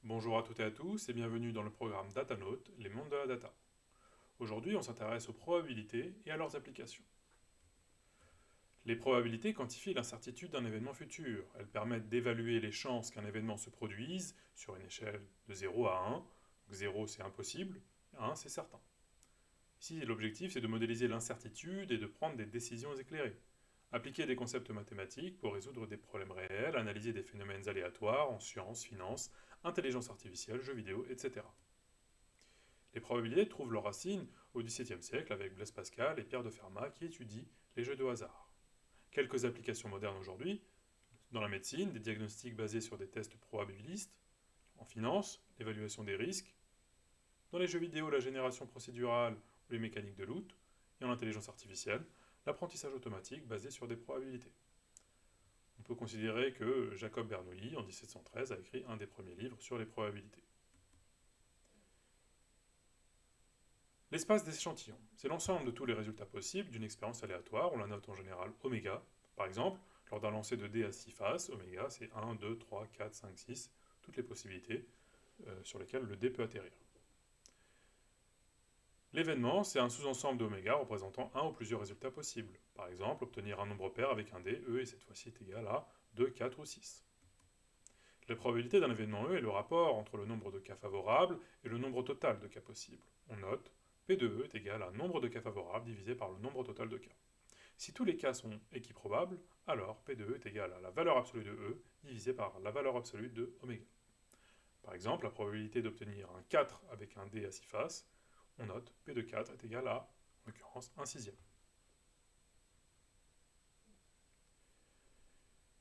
Bonjour à toutes et à tous et bienvenue dans le programme DataNote, les mondes de la data. Aujourd'hui, on s'intéresse aux probabilités et à leurs applications. Les probabilités quantifient l'incertitude d'un événement futur. Elles permettent d'évaluer les chances qu'un événement se produise sur une échelle de 0 à 1. Donc 0 c'est impossible, 1 c'est certain. Ici, l'objectif c'est de modéliser l'incertitude et de prendre des décisions éclairées. Appliquer des concepts mathématiques pour résoudre des problèmes réels, analyser des phénomènes aléatoires en sciences, finance, intelligence artificielle, jeux vidéo, etc. Les probabilités trouvent leur racine au XVIIe siècle avec Blaise Pascal et Pierre de Fermat qui étudient les jeux de hasard. Quelques applications modernes aujourd'hui, dans la médecine, des diagnostics basés sur des tests probabilistes, en finance, l'évaluation des risques, dans les jeux vidéo, la génération procédurale ou les mécaniques de loot, et en intelligence artificielle, l'apprentissage automatique basé sur des probabilités. On peut considérer que Jacob Bernoulli, en 1713, a écrit un des premiers livres sur les probabilités. L'espace d'échantillon, c'est l'ensemble de tous les résultats possibles d'une expérience aléatoire, on la note en général oméga. Par exemple, lors d'un lancer de dés à 6 faces, oméga c'est 1, 2, 3, 4, 5, 6, toutes les possibilités sur lesquelles le dé peut atterrir. L'événement, c'est un sous-ensemble d'oméga représentant un ou plusieurs résultats possibles. Par exemple, obtenir un nombre pair avec un dé, E, et cette fois-ci est égal à 2, 4 ou 6. La probabilité d'un événement E est le rapport entre le nombre de cas favorables et le nombre total de cas possibles. On note P de E est égal à nombre de cas favorables divisé par le nombre total de cas. Si tous les cas sont équiprobables, alors P de E est égal à la valeur absolue de E divisé par la valeur absolue de oméga. Par exemple, la probabilité d'obtenir un 4 avec un dé à 6 faces, on note P de 4 est égal à, en l'occurrence, 1 sixième.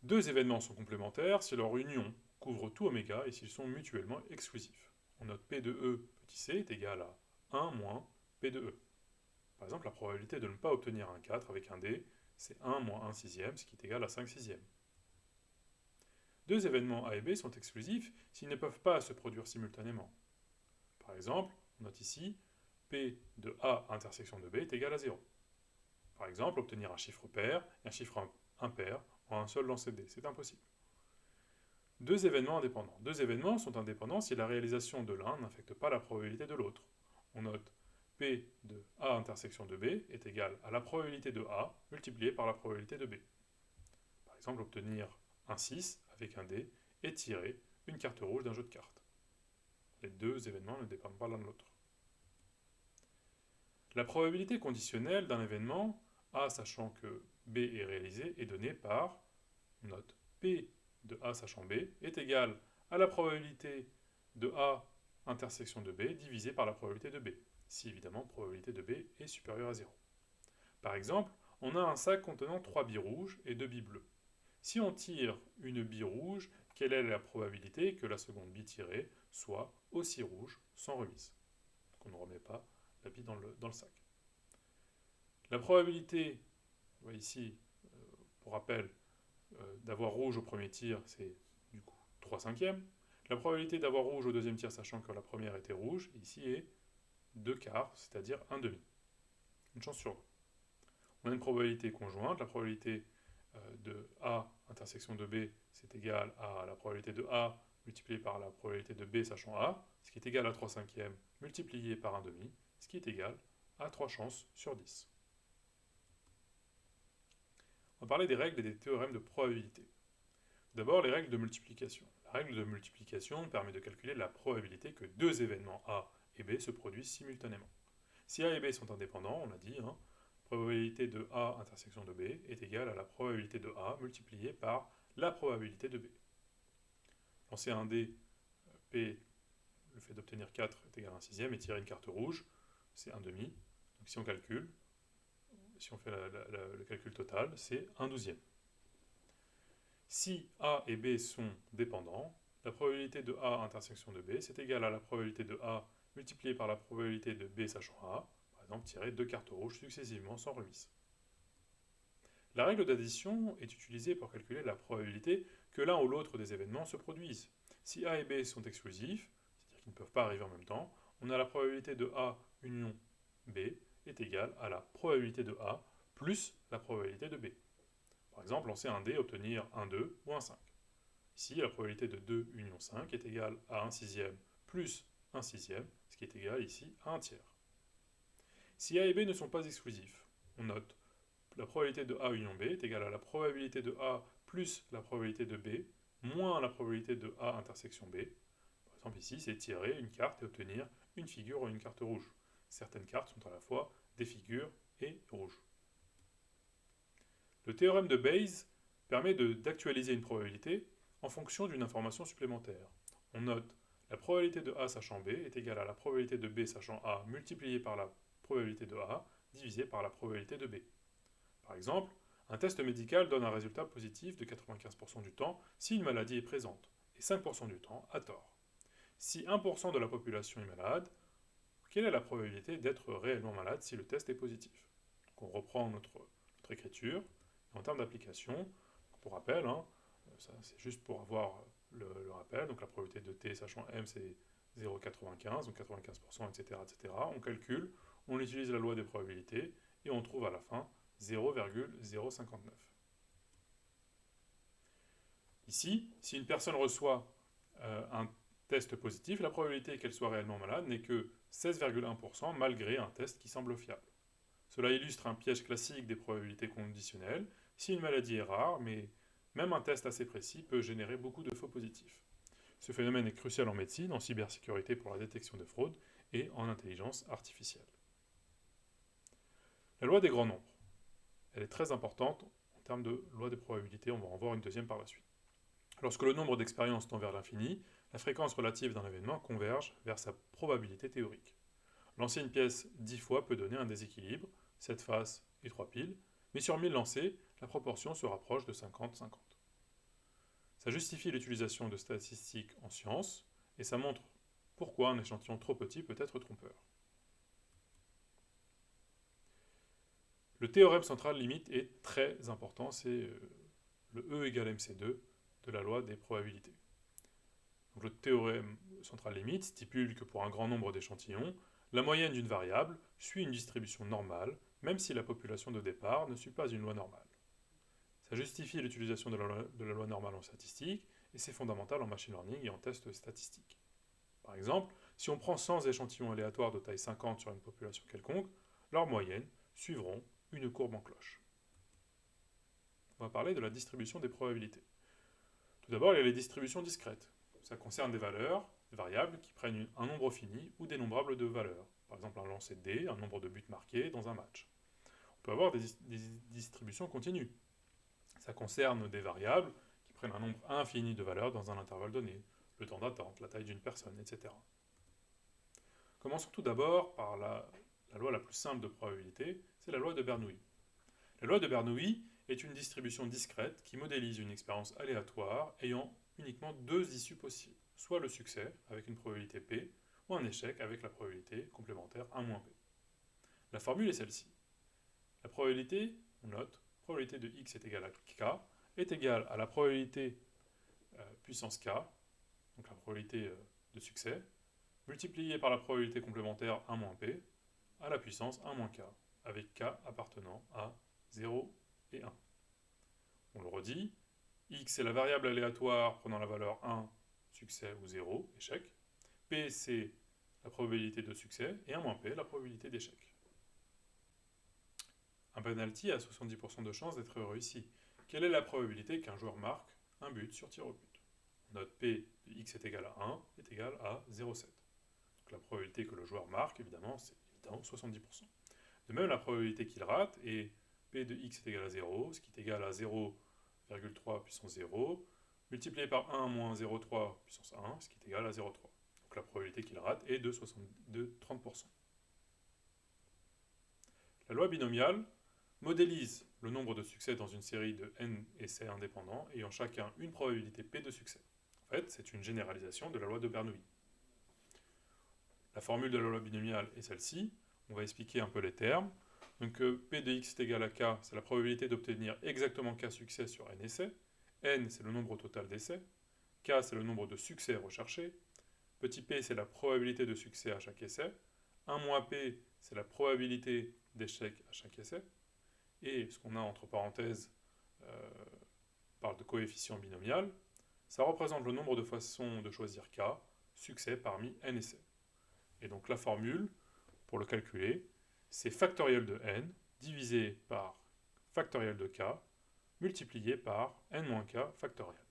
Deux événements sont complémentaires si leur union couvre tout oméga et s'ils sont mutuellement exclusifs. On note P de E petit c est égal à 1 moins P de E. Par exemple, la probabilité de ne pas obtenir un 4 avec un dé, c'est 1 moins 1 sixième, ce qui est égal à 5 sixièmes. Deux événements A et B sont exclusifs s'ils ne peuvent pas se produire simultanément. Par exemple, on note ici P de A intersection de B est égal à 0. Par exemple, obtenir un chiffre pair et un chiffre impair en un seul lancer de dés, c'est impossible. Deux événements indépendants. Deux événements sont indépendants si la réalisation de l'un n'affecte pas la probabilité de l'autre. On note P de A intersection de B est égal à la probabilité de A multipliée par la probabilité de B. Par exemple, obtenir un 6 avec un dé et tirer une carte rouge d'un jeu de cartes. Les deux événements ne dépendent pas l'un de l'autre. La probabilité conditionnelle d'un événement A sachant que B est réalisé est donnée par, note, P de A sachant B est égale à la probabilité de A intersection de B divisé par la probabilité de B, si évidemment probabilité de B est supérieure à 0. Par exemple, on a un sac contenant 3 billes rouges et 2 billes bleues. Si on tire une bille rouge, quelle est la probabilité que la seconde bille tirée soit aussi rouge sans remise? Donc on ne remet pas la bille dans le sac. La probabilité, on voit ici, pour rappel, d'avoir rouge au premier tir, c'est du coup 3 cinquièmes. La probabilité d'avoir rouge au deuxième tir, sachant que la première était rouge, ici est 2 quarts, c'est-à-dire un demi. Une chance sur deux. On a une probabilité conjointe, la probabilité de A intersection de B, c'est égal à la probabilité de A multipliée par la probabilité de B sachant A, ce qui est égal à 3 cinquièmes multiplié par un demi, ce qui est égal à 3 chances sur 10. On va parler des règles et des théorèmes de probabilité. D'abord, les règles de multiplication. La règle de multiplication permet de calculer la probabilité que deux événements A et B se produisent simultanément. Si A et B sont indépendants, on l'a dit, la probabilité de A intersection de B est égale à la probabilité de A multipliée par la probabilité de B. Lancer un dé, P, le fait d'obtenir 4 est égal à 1 sixième, et tirer une carte rouge, c'est un demi. Donc si on calcule, si on fait le calcul total, c'est un douzième. Si A et B sont dépendants, la probabilité de A intersection de B, c'est égal à la probabilité de A multipliée par la probabilité de B sachant A, par exemple tirer deux cartes rouges successivement sans remise. La règle d'addition est utilisée pour calculer la probabilité que l'un ou l'autre des événements se produisent. Si A et B sont exclusifs, c'est-à-dire qu'ils ne peuvent pas arriver en même temps, on a la probabilité de A union B est égale à la probabilité de A plus la probabilité de B. Par exemple, lancer un dé, obtenir un 2 ou un 5. Ici, la probabilité de 2 union 5 est égale à 1 sixième plus 1 sixième, ce qui est égal ici à 1 tiers. Si A et B ne sont pas exclusifs, on note la probabilité de A union B est égale à la probabilité de A plus la probabilité de B, moins la probabilité de A intersection B. Par exemple ici, c'est tirer une carte et obtenir une figure ou une carte rouge. Certaines cartes sont à la fois des figures et rouges. Le théorème de Bayes permet d'actualiser une probabilité en fonction d'une information supplémentaire. On note la probabilité de A sachant B est égale à la probabilité de B sachant A multipliée par la probabilité de A divisée par la probabilité de B. Par exemple, un test médical donne un résultat positif de 95% du temps si une maladie est présente et 5% du temps à tort. Si 1% de la population est malade, quelle est la probabilité d'être réellement malade si le test est positif? Donc on reprend notre écriture. En termes d'application, pour rappel, c'est juste pour avoir le rappel, donc la probabilité de t sachant m c'est 0,95, donc 95%, etc., etc. On calcule, on utilise la loi des probabilités et on trouve à la fin 0,059. Ici, si une personne reçoit un test positif, la probabilité qu'elle soit réellement malade n'est que 16,1% malgré un test qui semble fiable. Cela illustre un piège classique des probabilités conditionnelles. Si une maladie est rare, mais même un test assez précis peut générer beaucoup de faux positifs. Ce phénomène est crucial en médecine, en cybersécurité pour la détection de fraude et en intelligence artificielle. La loi des grands nombres. Elle est très importante en termes de loi des probabilités, on va en voir une deuxième par la suite. Lorsque le nombre d'expériences tend vers l'infini, la fréquence relative d'un événement converge vers sa probabilité théorique. Lancer une pièce 10 fois peut donner un déséquilibre, 7 faces et 3 piles, mais sur 1000 lancés, la proportion se rapproche de 50-50. Ça justifie l'utilisation de statistiques en sciences, et ça montre pourquoi un échantillon trop petit peut être trompeur. Le théorème central limite est très important, c'est le E égale MC2 de la loi des probabilités. Donc le théorème central limite stipule que pour un grand nombre d'échantillons, la moyenne d'une variable suit une distribution normale, même si la population de départ ne suit pas une loi normale. Ça justifie l'utilisation de la loi normale en statistique, et c'est fondamental en machine learning et en tests statistiques. Par exemple, si on prend 100 échantillons aléatoires de taille 50 sur une population quelconque, leurs moyennes suivront une courbe en cloche. On va parler de la distribution des probabilités. Tout d'abord, il y a les distributions discrètes. Ça concerne des valeurs, des variables qui prennent un nombre fini ou dénombrable de valeurs. Par exemple, un lancer de dés, un nombre de buts marqués dans un match. On peut avoir des distributions continues. Ça concerne des variables qui prennent un nombre infini de valeurs dans un intervalle donné, le temps d'attente, la taille d'une personne, etc. Commençons tout d'abord par la loi la plus simple de probabilité, c'est la loi de Bernoulli. La loi de Bernoulli est une distribution discrète qui modélise une expérience aléatoire ayant uniquement deux issues possibles, soit le succès avec une probabilité P, ou un échec avec la probabilité complémentaire 1-P. La formule est celle-ci. La probabilité, on note, probabilité de x est égale à k, est égale à la probabilité puissance k, donc la probabilité de succès, multipliée par la probabilité complémentaire 1-P, à la puissance 1-K, avec k appartenant à 0 et 1. On le redit, x est la variable aléatoire prenant la valeur 1, succès ou 0, échec. P c'est la probabilité de succès et 1-P la probabilité d'échec. Un penalty a 70% de chance d'être réussi. Quelle est la probabilité qu'un joueur marque un but sur tir au but? On note P de x est égal à 1 est égal à 0,7. Donc la probabilité que le joueur marque, évidemment, c'est évidemment 70%. De même, la probabilité qu'il rate est P de x est égal à 0, ce qui est égal à 0,3 puissance 0, multiplié par 1 moins 0,3 puissance 1, ce qui est égal à 0,3. Donc la probabilité qu'il rate est de 30%. La loi binomiale modélise le nombre de succès dans une série de n essais indépendants ayant chacun une probabilité P de succès. En fait, c'est une généralisation de la loi de Bernoulli. La formule de la loi binomiale est celle-ci. On va expliquer un peu les termes. Donc P de x est égal à k, c'est la probabilité d'obtenir exactement k succès sur n essais. N, c'est le nombre total d'essais. K, c'est le nombre de succès recherchés. Petit p, c'est la probabilité de succès à chaque essai. 1 moins p, c'est la probabilité d'échec à chaque essai. Et ce qu'on a entre parenthèses parle de coefficient binomial. ça représente le nombre de façons de choisir k, succès parmi n essais. Et donc la formule, pour le calculer, c'est factoriel de n divisé par factoriel de k multiplié par n-k factoriel.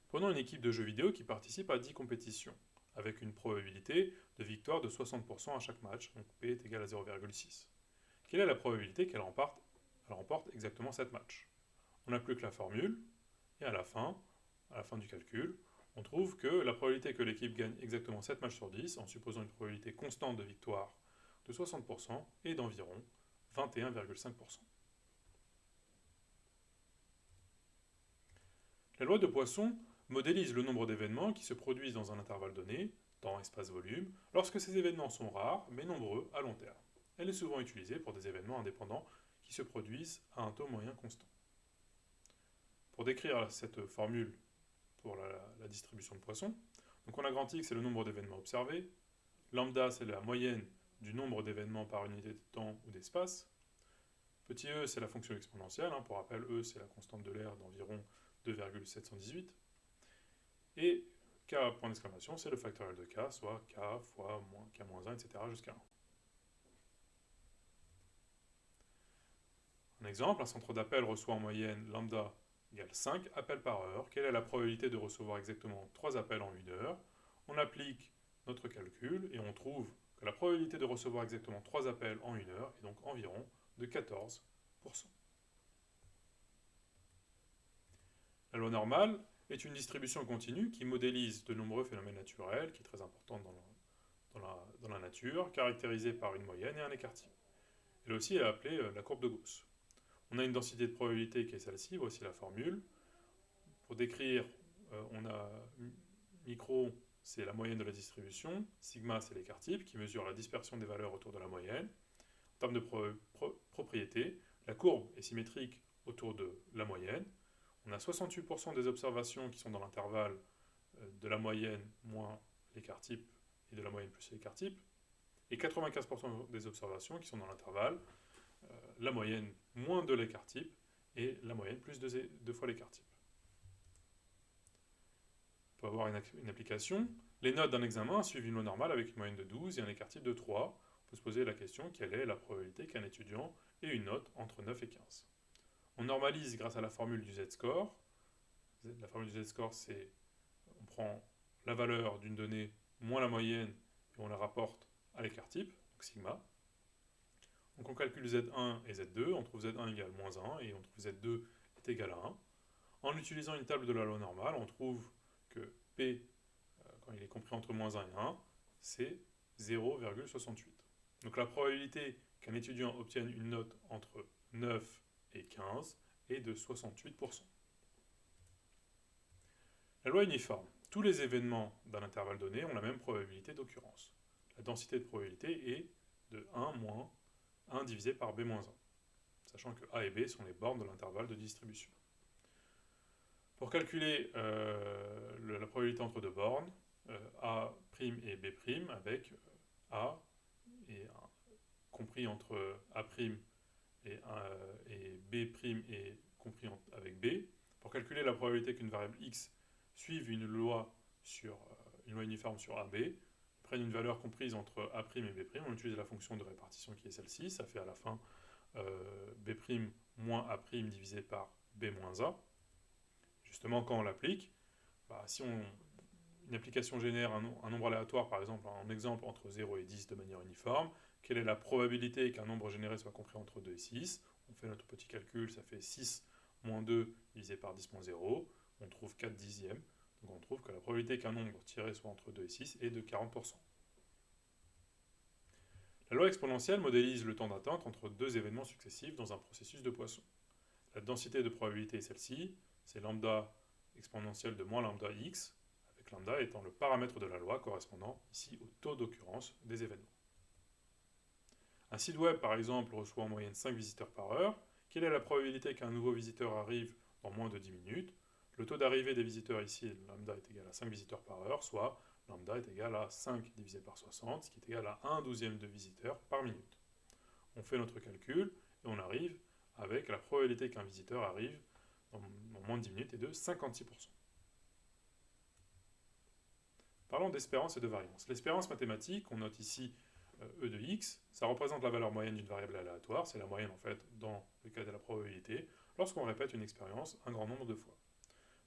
Prenons une équipe de jeux vidéo qui participe à 10 compétitions, avec une probabilité de victoire de 60% à chaque match, donc P est égal à 0,6. Quelle est la probabilité qu'elle remporte exactement 7 matchs? On n'a plus que la formule, et à la fin du calcul, on trouve que la probabilité que l'équipe gagne exactement 7 matchs sur 10, en supposant une probabilité constante de victoire de 60%, est d'environ 21,5%. La loi de Poisson modélise le nombre d'événements qui se produisent dans un intervalle donné, temps, espace, volume, lorsque ces événements sont rares mais nombreux à long terme. Elle est souvent utilisée pour des événements indépendants qui se produisent à un taux moyen constant. Pour décrire cette formule pour la distribution de Poisson, donc on a grand X, c'est le nombre d'événements observés, lambda, c'est la moyenne du nombre d'événements par unité de temps ou d'espace, petit e, c'est la fonction exponentielle, pour rappel, e, c'est la constante de l'air d'environ 2,718, et k, point d'exclamation, c'est le factoriel de k, soit k fois moins k-1, etc. jusqu'à 1. Un exemple, un centre d'appel reçoit en moyenne lambda égale 5 appels par heure. Quelle est la probabilité de recevoir exactement 3 appels en 1 heure? On applique notre calcul et on trouve que la probabilité de recevoir exactement 3 appels en 1 heure est donc environ de 14%. La loi normale est une distribution continue qui modélise de nombreux phénomènes naturels, qui est très importante dans la nature, caractérisée par une moyenne et un écart type. Elle aussi est appelée la courbe de Gauss. On a une densité de probabilité qui est celle-ci, voici la formule. Pour décrire, on a micro, c'est la moyenne de la distribution, sigma, c'est l'écart type, qui mesure la dispersion des valeurs autour de la moyenne. En termes de propriété, la courbe est symétrique autour de la moyenne. On a 68% des observations qui sont dans l'intervalle de la moyenne moins l'écart type et de la moyenne plus l'écart type, et 95% des observations qui sont dans l'intervalle la moyenne moins de l'écart type et la moyenne plus 2 fois l'écart type. Pour avoir une application, les notes d'un examen suivent une loi normale avec une moyenne de 12 et un écart type de 3. On peut se poser la question, quelle est la probabilité qu'un étudiant ait une note entre 9 et 15? On normalise grâce à la formule du z-score. La formule du z-score, c'est on prend la valeur d'une donnée moins la moyenne et on la rapporte à l'écart type, donc sigma. Donc on calcule Z1 et Z2, on trouve Z1 égale moins 1 et on trouve Z2 est égal à 1. En utilisant une table de la loi normale, on trouve que P, quand il est compris entre moins 1 et 1, c'est 0,68. Donc la probabilité qu'un étudiant obtienne une note entre 9 et 15 est de 68%. La loi uniforme. Tous les événements d'un intervalle donné ont la même probabilité d'occurrence. La densité de probabilité est de 1 moins 1 divisé par b-1, sachant que A et B sont les bornes de l'intervalle de distribution. Pour calculer la probabilité entre deux bornes, A' et B', avec A et compris entre A' et B' et compris avec B, pour calculer la probabilité qu'une variable x suive une loi uniforme sur AB, prennent une valeur comprise entre A' et B', on utilise la fonction de répartition qui est celle-ci, ça fait à la fin B' moins A' divisé par B moins A. Justement, quand on l'applique, si une application génère un nombre aléatoire, par exemple, en exemple entre 0 et 10 de manière uniforme, quelle est la probabilité qu'un nombre généré soit compris entre 2 et 6? On fait notre petit calcul, ça fait 6 moins 2 divisé par 10 moins 0, on trouve 4 dixièmes. Donc on trouve que la probabilité qu'un nombre tiré soit entre 2 et 6 est de 40%. La loi exponentielle modélise le temps d'attente entre deux événements successifs dans un processus de Poisson. La densité de probabilité est celle-ci, c'est lambda exponentielle de moins lambda x, avec lambda étant le paramètre de la loi correspondant ici au taux d'occurrence des événements. Un site web, par exemple, reçoit en moyenne 5 visiteurs par heure. Quelle est la probabilité qu'un nouveau visiteur arrive dans moins de 10 minutes? Le taux d'arrivée des visiteurs ici, lambda est égal à 5 visiteurs par heure, soit lambda est égal à 5 divisé par 60, ce qui est égal à 1/12 de visiteurs par minute. On fait notre calcul et on arrive avec la probabilité qu'un visiteur arrive en moins de 10 minutes est de 56%. Parlons d'espérance et de variance. L'espérance mathématique, on note ici E de x, ça représente la valeur moyenne d'une variable aléatoire, c'est la moyenne en fait dans le cas de la probabilité, lorsqu'on répète une expérience un grand nombre de fois.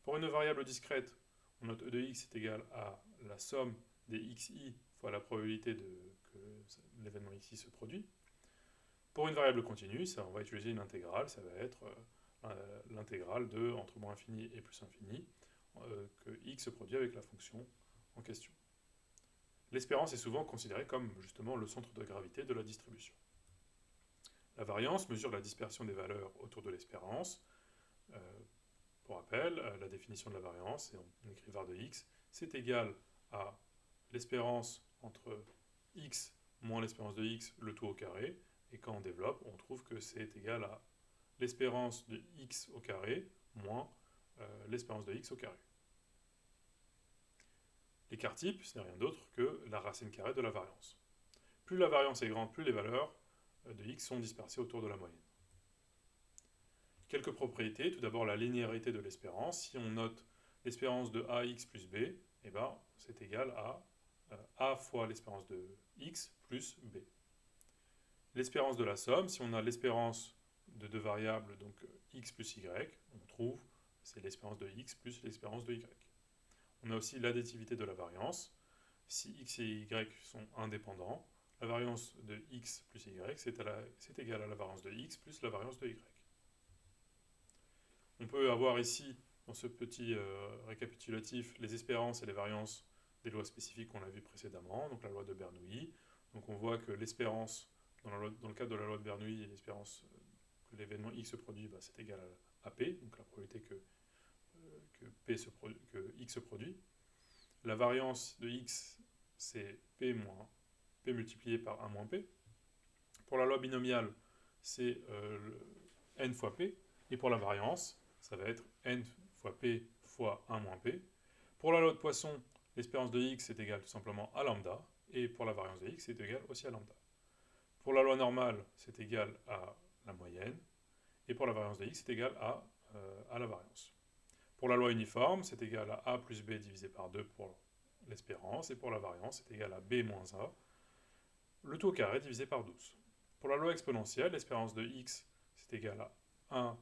Pour une variable discrète, on note E de x est égal à la somme des xi fois la probabilité que l'événement xi se produit. Pour une variable continue, on va utiliser une intégrale, ça va être l'intégrale de entre moins infini et plus infini, que x se produit avec la fonction en question. L'espérance est souvent considérée comme justement le centre de gravité de la distribution. La variance mesure la dispersion des valeurs autour de l'espérance. Pour rappel, la définition de la variance, et on écrit var de x, c'est égal à l'espérance entre x moins l'espérance de x, le tout au carré, et quand on développe, on trouve que c'est égal à l'espérance de x au carré moins l'espérance de x au carré. L'écart type, ce n'est rien d'autre que la racine carrée de la variance. Plus la variance est grande, plus les valeurs de x sont dispersées autour de la moyenne. Quelques propriétés, tout d'abord la linéarité de l'espérance. Si on note l'espérance de ax plus b, eh ben, c'est égal à a fois l'espérance de x plus b. L'espérance de la somme, si on a l'espérance de deux variables, donc x plus y, on trouve c'est l'espérance de x plus l'espérance de y. On a aussi l'additivité de la variance. Si x et y sont indépendants, la variance de x plus y, c'est égal à la variance de x plus la variance de y. On peut avoir ici, dans ce petit récapitulatif, les espérances et les variances des lois spécifiques qu'on a vues précédemment, donc la loi de Bernoulli. Donc on voit que l'espérance, dans le cadre de la loi de Bernoulli, l'espérance que l'événement x se produit, c'est égal à P, donc la probabilité que x se produit. La variance de x, c'est P multiplié par 1 moins P. Pour la loi binomiale, c'est n fois P. Et pour la variance, ça va être n fois P fois 1 moins P. Pour la loi de Poisson, l'espérance de x est égale tout simplement à lambda. Et pour la variance de x, c'est égal aussi à lambda. Pour la loi normale, c'est égal à la moyenne. Et pour la variance de x, c'est égal à la variance. Pour la loi uniforme, c'est égal à a plus b divisé par 2 pour l'espérance. Et pour la variance, c'est égal à b moins a, le tout au carré divisé par 12. Pour la loi exponentielle, l'espérance de x, c'est égal à 1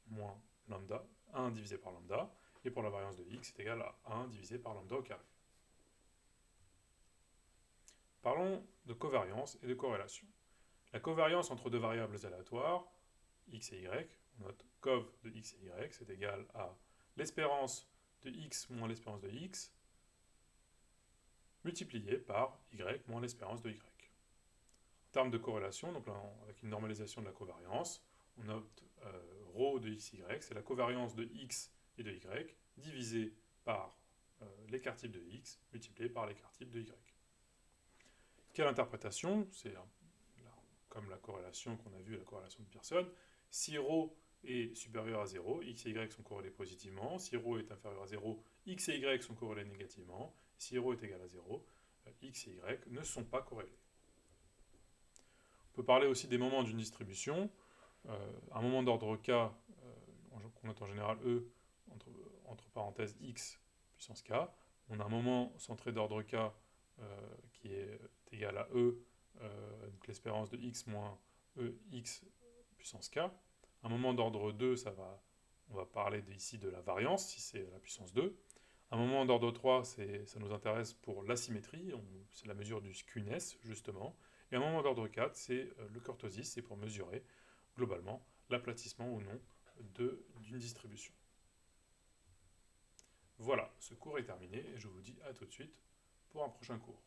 moins lambda, 1 divisé par lambda. Et pour la variance de x, c'est égal à 1 divisé par lambda au carré. Parlons de covariance et de corrélation. La covariance entre deux variables aléatoires, x et y, on note cov de x et y, c'est égal à l'espérance de x moins l'espérance de x, multiplié par y moins l'espérance de y. En termes de corrélation, donc là, avec une normalisation de la covariance, on note ρ de x, y, c'est la covariance de x et de y, divisé par l'écart type de x, multiplié par l'écart type de y. Quelle interprétation? C'est comme la corrélation qu'on a vue, la corrélation de Pearson. Si ρ est supérieur à 0, x et y sont corrélés positivement. Si ρ est inférieur à 0, x et y sont corrélés négativement. Si ρ est égal à 0, x et y ne sont pas corrélés. On peut parler aussi des moments d'une distribution. Un moment d'ordre k, qu'on note en général E, entre parenthèses x puissance k. On a un moment centré d'ordre k qui est égal à E, donc l'espérance de x moins E x puissance k. Un moment d'ordre 2, on va parler ici de la variance, si c'est la puissance 2. Un moment d'ordre 3, ça nous intéresse pour l'asymétrie, c'est la mesure du skewness, justement. Et un moment d'ordre 4, c'est le kurtosis, c'est pour mesurer, globalement, l'aplatissement ou non d'une distribution. Voilà, ce cours est terminé, et je vous dis à tout de suite pour un prochain cours.